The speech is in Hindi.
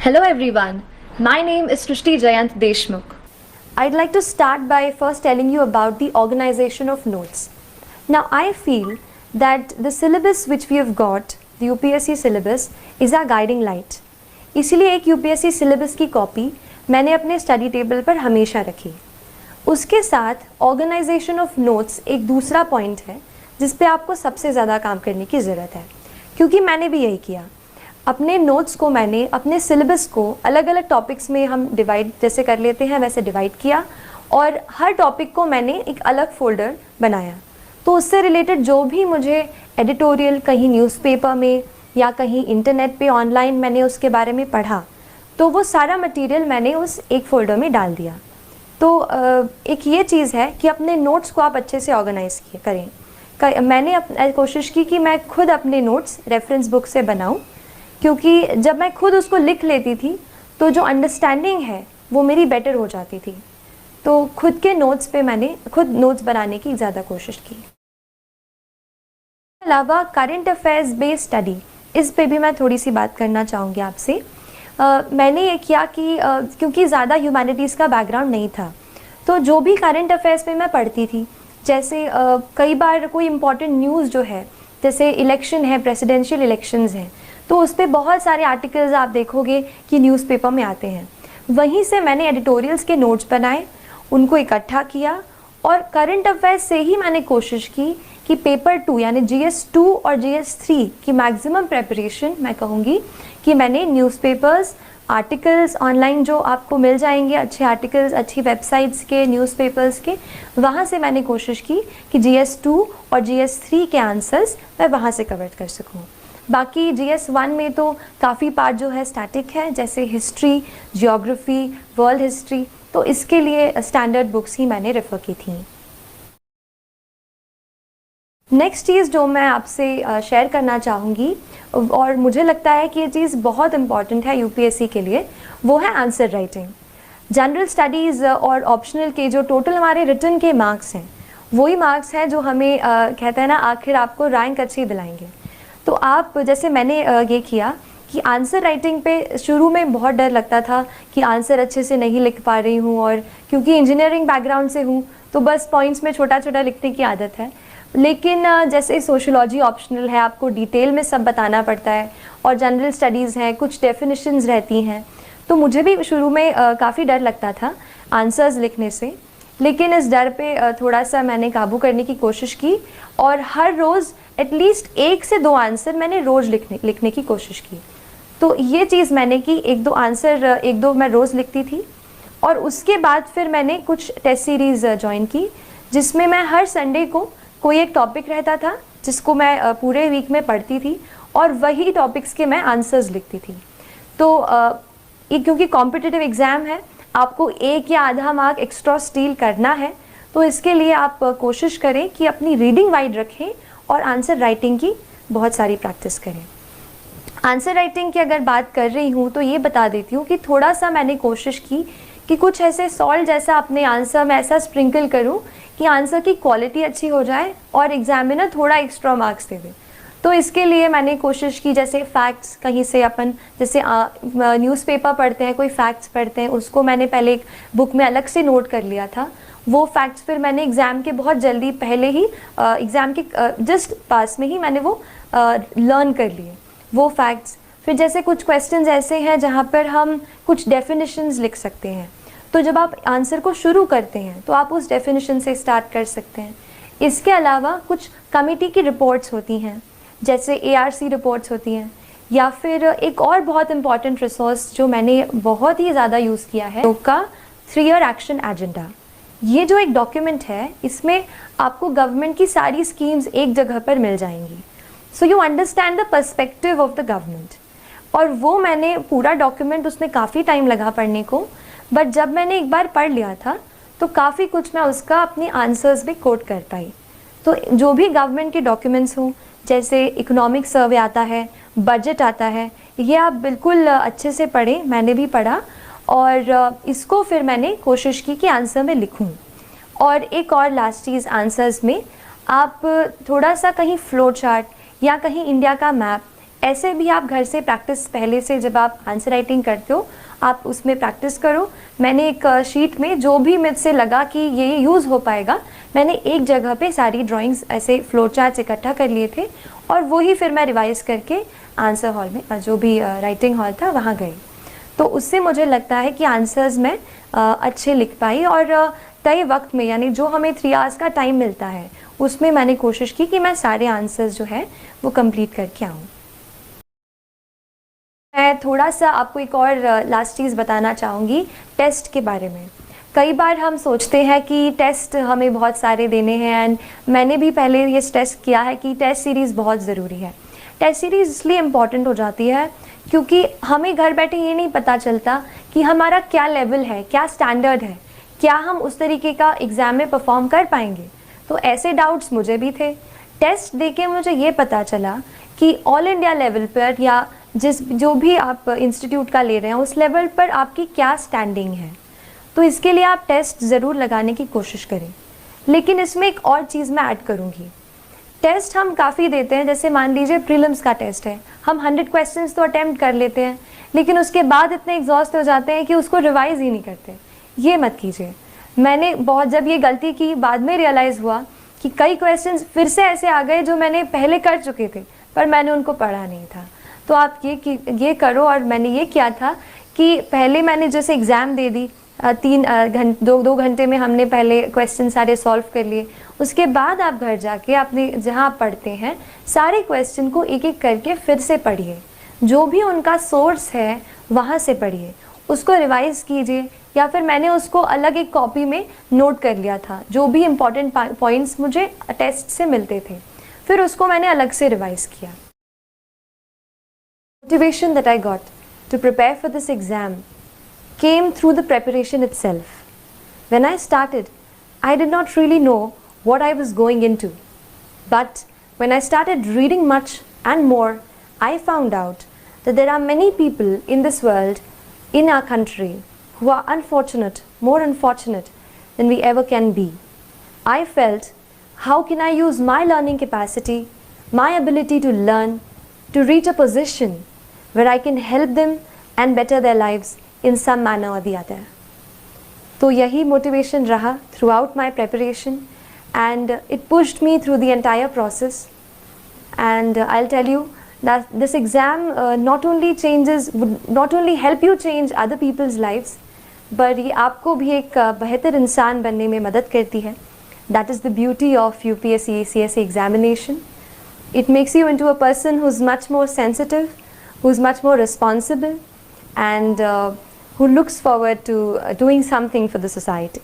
Hello everyone, my name is Srishti Jayant Deshmukh. I'd like to start by first telling you about the organization of notes. Now I feel that the syllabus which we have got, the UPSC syllabus, is our guiding light. इसीलिए एक UPSC syllabus की कॉपी मैंने अपने स्टडी टेबल पर हमेशा रखी. उसके साथ ऑर्गेनाइजेशन ऑफ नोट्स एक दूसरा पॉइंट है जिस पे आपको सबसे ज़्यादा काम करने की ज़रूरत है, क्योंकि मैंने भी यही किया. अपने नोट्स को मैंने अपने सिलेबस को अलग अलग टॉपिक्स में हम डिवाइड जैसे कर लेते हैं वैसे डिवाइड किया और हर टॉपिक को मैंने एक अलग फोल्डर बनाया. तो उससे रिलेटेड जो भी मुझे एडिटोरियल कहीं न्यूज़पेपर में या कहीं इंटरनेट पे ऑनलाइन मैंने उसके बारे में पढ़ा, तो वो सारा मटेरियल मैंने उस एक फोल्डर में डाल दिया. तो एक ये चीज़ है कि अपने नोट्स को आप अच्छे से ऑर्गेनाइज करें. मैंने कोशिश की कि मैं खुद अपने नोट्स रेफरेंस बुक से बनाऊं, क्योंकि जब मैं खुद उसको लिख लेती थी तो जो अंडरस्टैंडिंग है वो मेरी बेटर हो जाती थी. तो खुद के नोट्स पे मैंने खुद नोट्स बनाने की ज़्यादा कोशिश की. इसके अलावा करंट अफेयर्स बेस्ड स्टडी, इस पे भी मैं थोड़ी सी बात करना चाहूँगी आपसे. मैंने ये किया कि क्योंकि ज़्यादा ह्यूमैनिटीज़ का बैकग्राउंड नहीं था, तो जो भी करंट अफेयर्स पे मैं पढ़ती थी, जैसे कई बार कोई इम्पॉर्टेंट न्यूज़ जो है, जैसे इलेक्शन है, प्रेसिडेंशियल इलेक्शंस हैं, तो उस पर बहुत सारे आर्टिकल्स आप देखोगे कि न्यूज़पेपर में आते हैं. वहीं से मैंने एडिटोरियल्स के नोट्स बनाए, उनको इकट्ठा किया और करंट अफेयर्स से ही मैंने कोशिश की कि पेपर 2 यानी GS 2 और GS 3 की मैक्सिमम प्रेपरेशन मैं कहूँगी कि मैंने न्यूज़पेपर्स, आर्टिकल्स ऑनलाइन जो आपको मिल जाएंगे, अच्छे आर्टिकल्स अच्छी वेबसाइट्स के, न्यूज़पेपर्स के, वहाँ से मैंने कोशिश की कि GS 2 और GS 3 के आंसर्स मैं वहाँ से कवर कर सकूँ. बाकी GS 1 में तो काफ़ी पार्ट जो है स्टैटिक है, जैसे हिस्ट्री, जियोग्राफी, वर्ल्ड हिस्ट्री, तो इसके लिए स्टैंडर्ड बुक्स ही मैंने रेफ़र की थी. नेक्स्ट चीज़ जो मैं आपसे शेयर करना चाहूँगी और मुझे लगता है कि ये चीज़ बहुत इम्पॉर्टेंट है UPSC के लिए, वो है आंसर राइटिंग. जनरल स्टडीज़ और ऑप्शनल के जो टोटल हमारे रिटन के मार्क्स हैं, वही मार्क्स हैं जो हमें कहते हैं ना आखिर आपको रैंक अच्छी दिलाएंगे. तो आप जैसे मैंने ये किया कि आंसर राइटिंग पे शुरू में बहुत डर लगता था कि आंसर अच्छे से नहीं लिख पा रही हूँ, और क्योंकि इंजीनियरिंग बैकग्राउंड से हूँ तो बस पॉइंट्स में छोटा छोटा लिखने की आदत है. लेकिन जैसे सोशियोलॉजी ऑप्शनल है, आपको डिटेल में सब बताना पड़ता है, और जनरल स्टडीज़ हैं, कुछ डेफिनेशंस रहती हैं, तो मुझे भी शुरू में काफ़ी डर लगता था आंसर्स लिखने से. लेकिन इस डर पे थोड़ा सा मैंने काबू करने की कोशिश की और हर रोज़ एटलीस्ट 1 से 2 आंसर मैंने रोज़ लिखने की कोशिश की. तो ये चीज़ मैंने की, 1-2 आंसर 1-2 मैं रोज़ लिखती थी. और उसके बाद फिर मैंने कुछ टेस्ट सीरीज़ ज्वाइन की, जिसमें मैं हर संडे को कोई एक टॉपिक रहता था जिसको मैं पूरे वीक में पढ़ती थी और वही टॉपिक्स के मैं आंसर्स लिखती थी. तो क्योंकि कॉम्पिटिटिव एग्ज़ाम है, आपको 1 या आधा मार्क एक्स्ट्रा स्टील करना है, तो इसके लिए आप कोशिश करें कि अपनी रीडिंग वाइड रखें और आंसर राइटिंग की बहुत सारी प्रैक्टिस करें. आंसर राइटिंग की अगर बात कर रही हूँ तो ये बता देती हूँ कि थोड़ा सा मैंने कोशिश की कि कुछ ऐसे सॉल्ट जैसा अपने आंसर में ऐसा स्प्रिंकल करूँ कि आंसर की क्वालिटी अच्छी हो जाए और एग्जामिनर थोड़ा एक्स्ट्रा मार्क्स दे दे. तो इसके लिए मैंने कोशिश की, जैसे फैक्ट्स कहीं से अपन जैसे न्यूज़पेपर पढ़ते हैं, कोई फैक्ट्स पढ़ते हैं, उसको मैंने पहले एक बुक में अलग से नोट कर लिया था. वो फैक्ट्स फिर मैंने एग्ज़ाम के बहुत जल्दी पहले ही एग्ज़ाम के जस्ट पास में ही मैंने वो लर्न कर लिए वो फैक्ट्स. फिर जैसे कुछ क्वेश्चंस ऐसे हैं जहाँ पर हम कुछ डेफिनेशंस लिख सकते हैं, तो जब आप आंसर को शुरू करते हैं तो आप उस डेफिनेशन से स्टार्ट कर सकते हैं. इसके अलावा कुछ कमेटी की रिपोर्ट्स होती हैं, जैसे ARC रिपोर्ट्स होती हैं, या फिर एक और बहुत इंपॉर्टेंट रिसोर्स जो मैंने बहुत ही ज़्यादा यूज़ किया है, उसका 3-year एक्शन एजेंडा. ये जो एक डॉक्यूमेंट है, इसमें आपको गवर्नमेंट की सारी स्कीम्स एक जगह पर मिल जाएंगी. So you understand the perspective of the government. और वो मैंने पूरा डॉक्यूमेंट, उसमें काफ़ी टाइम लगा पढ़ने को, बट जब मैंने एक बार पढ़ लिया था तो काफ़ी कुछ मैं उसका अपने आंसर्स में कोट कर पाई. तो जो भी गवर्नमेंट के डॉक्यूमेंट्स हों, जैसे इकोनॉमिक सर्वे आता है, बजट आता है, ये आप बिल्कुल अच्छे से पढ़ें. मैंने भी पढ़ा और इसको फिर मैंने कोशिश की कि आंसर में लिखूं. और एक और लास्ट चीज़, आंसर्स में आप थोड़ा सा कहीं फ्लो चार्ट या कहीं इंडिया का मैप ऐसे भी आप घर से प्रैक्टिस पहले से जब आप आंसर राइटिंग करते हो आप उसमें प्रैक्टिस करो। मैंने एक शीट में जो भी मुझसे लगा कि ये यूज़ हो पाएगा, मैंने एक जगह पे सारी ड्राइंग्स ऐसे फ्लो चार्ट्स इकट्ठा कर लिए थे और वही फिर मैं रिवाइज़ करके आंसर हॉल में जो भी राइटिंग हॉल था वहाँ गई। तो उससे मुझे लगता है कि आंसर्स मैं अच्छे लिख पाई और तय वक्त में, यानी जो हमें 3 आवर्स का टाइम मिलता है उसमें मैंने कोशिश की कि मैं सारे आंसर्स जो है वो कंप्लीट करके आऊँ। मैं थोड़ा सा आपको एक और लास्ट चीज़ बताना चाहूँगी टेस्ट के बारे में। कई बार हम सोचते हैं कि टेस्ट हमें बहुत सारे देने हैं एंड मैंने भी पहले ये टेस्ट किया है कि टेस्ट सीरीज़ बहुत ज़रूरी है। टेस्ट सीरीज़ इसलिए इम्पॉर्टेंट हो जाती है क्योंकि हमें घर बैठे ये नहीं पता चलता कि हमारा क्या लेवल है, क्या स्टैंडर्ड है, क्या हम उस तरीके का एग्ज़ाम में परफॉर्म कर पाएंगे। तो ऐसे डाउट्स मुझे भी थे। टेस्ट देके मुझे ये पता चला कि ऑल इंडिया लेवल पर या जो भी आप इंस्टीट्यूट का ले रहे हैं उस लेवल पर आपकी क्या स्टैंडिंग है। तो इसके लिए आप टेस्ट ज़रूर लगाने की कोशिश करें। लेकिन इसमें एक और चीज़ मैं ऐड करूँगी। टेस्ट हम काफ़ी देते हैं, जैसे मान लीजिए प्रीलिम्स का टेस्ट है, हम 100 क्वेश्चंस तो अटेम्प्ट कर लेते हैं लेकिन उसके बाद इतने एग्जॉस्ट हो जाते हैं कि उसको रिवाइज़ ही नहीं करते। ये मत कीजिए। मैंने बहुत जब ये गलती की बाद में रियलाइज़ हुआ कि कई क्वेश्चंस फिर से ऐसे आ गए जो मैंने पहले कर चुके थे पर मैंने उनको पढ़ा नहीं था। तो आप ये करो। और मैंने ये किया था कि पहले मैंने जैसे एग्ज़ाम दे दी, 2 घंटे में हमने पहले क्वेश्चन सारे सॉल्व कर लिए। उसके बाद आप घर जाके अपने जहाँ आप पढ़ते हैं सारे क्वेश्चन को एक एक करके फिर से पढ़िए, जो भी उनका सोर्स है वहाँ से पढ़िए, उसको रिवाइज़ कीजिए या फिर मैंने उसको अलग एक कॉपी में नोट कर लिया था, जो भी इम्पॉर्टेंट पॉइंट्स मुझे टेस्ट से मिलते थे फिर उसको मैंने अलग से रिवाइज़ किया। Motivation that I got to prepare for this exam came through the preparation itself. When I started, I did not really know what I was going into. But when I started reading much and more, I found out that there are many people in this world, in our country, who are unfortunate, more unfortunate than we ever can be. I felt, how can I use my learning capacity, my ability to learn, to reach a position where I can help them and better their lives in some manner or the other. तो यही motivation रहा throughout my preparation and it pushed me through the entire process. And I'll tell you that this exam would not only help you change other people's lives, but ये आपको भी एक बेहतर इंसान बनने में मदद करती है. That is the beauty of UPSC CSE examination. It makes you into a person who's much more sensitive, who's much more responsible, and who looks forward to doing something for the society.